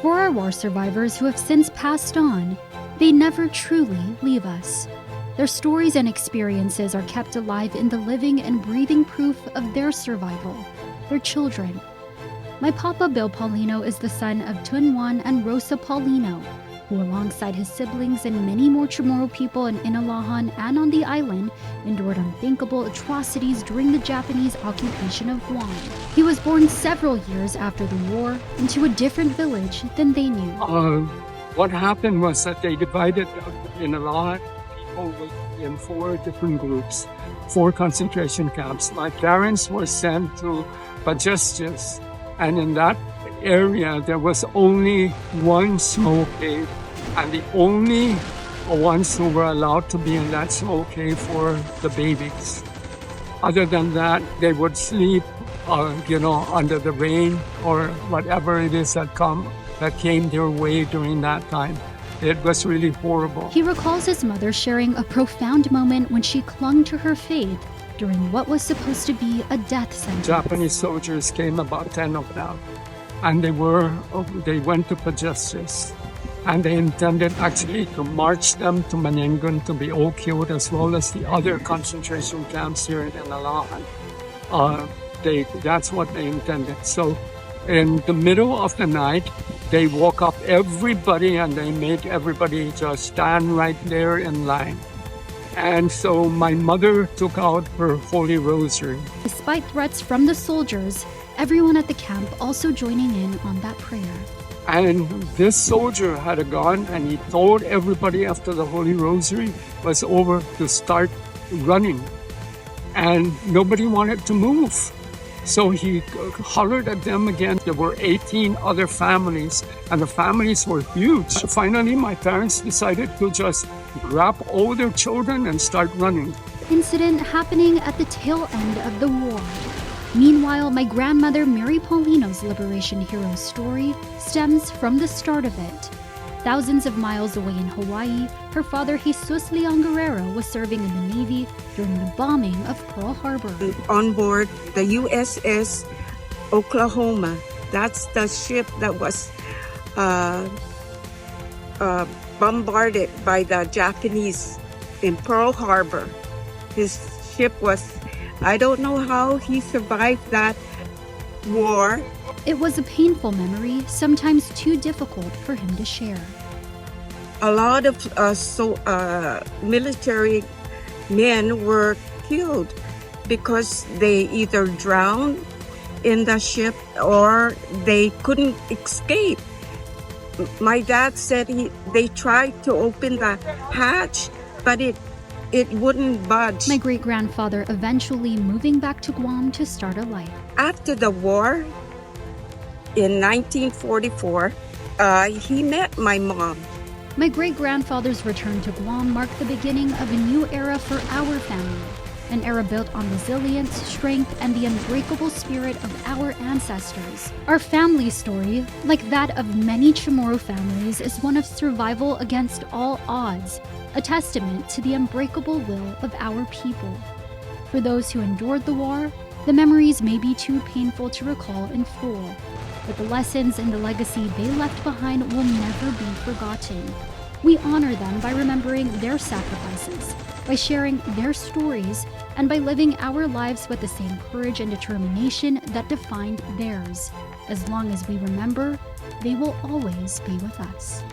For our war survivors who have since passed on, they never truly leave us. Their stories and experiences are kept alive in the living and breathing proof of their survival, their children. My Papa Bill Paulino is the son of Tunwan and Rosa Paulino, who alongside his siblings and many more Chamorro people in Inalahan and on the island, endured unthinkable atrocities during the Japanese occupation of Guam. He was born several years after the war into a different village than they knew. What happened was that they divided Inalahan people in 4 different groups, 4 concentration camps. My parents were sent to Pajestes, and in that area there was only one smoke cave, and the only ones who were allowed to be in that smoke cave were the babies. Other than that, they would sleep, under the rain or whatever it is that came their way during that time. It was really horrible. He recalls his mother sharing a profound moment when she clung to her faith during what was supposed to be a death sentence. Japanese soldiers came, about 10 of them, and they went to Pajestes, and they intended actually to march them to Manengun to be all killed, as well as the other concentration camps here in Inalahan. That's what they intended. So in the middle of the night, they woke up everybody and they made everybody just stand right there in line. And so my mother took out her Holy Rosary. Despite threats from the soldiers, everyone at the camp also joining in on that prayer. And this soldier had a gun, and he told everybody after the Holy Rosary was over to start running. And nobody wanted to move. So he hollered at them again. There were 18 other families, and the families were huge. Finally, my parents decided to just grab all their children and start running. Incident happening at the tail end of the war. Meanwhile, my grandmother Mary Paulino's liberation hero story stems from the start of it. Thousands of miles away in Hawaii, her father Jesus Leon Guerrero was serving in the Navy during the bombing of Pearl Harbor. On board the USS Oklahoma, that's the ship that was bombarded by the Japanese in Pearl Harbor. His ship was, I don't know how he survived that war. It was a painful memory, sometimes too difficult for him to share. A lot of military men were killed because they either drowned in the ship or they couldn't escape. My dad said they tried to open the hatch, but it wouldn't budge. My great-grandfather eventually moving back to Guam to start a life. After the war, in 1944, he met my mom. My great-grandfather's return to Guam marked the beginning of a new era for our family, an era built on resilience, strength, and the unbreakable spirit of our ancestors. Our family story, like that of many Chamorro families, is one of survival against all odds, a testament to the unbreakable will of our people. For those who endured the war, the memories may be too painful to recall in full, but the lessons and the legacy they left behind will never be forgotten. We honor them by remembering their sacrifices, by sharing their stories, and by living our lives with the same courage and determination that defined theirs. As long as we remember, they will always be with us.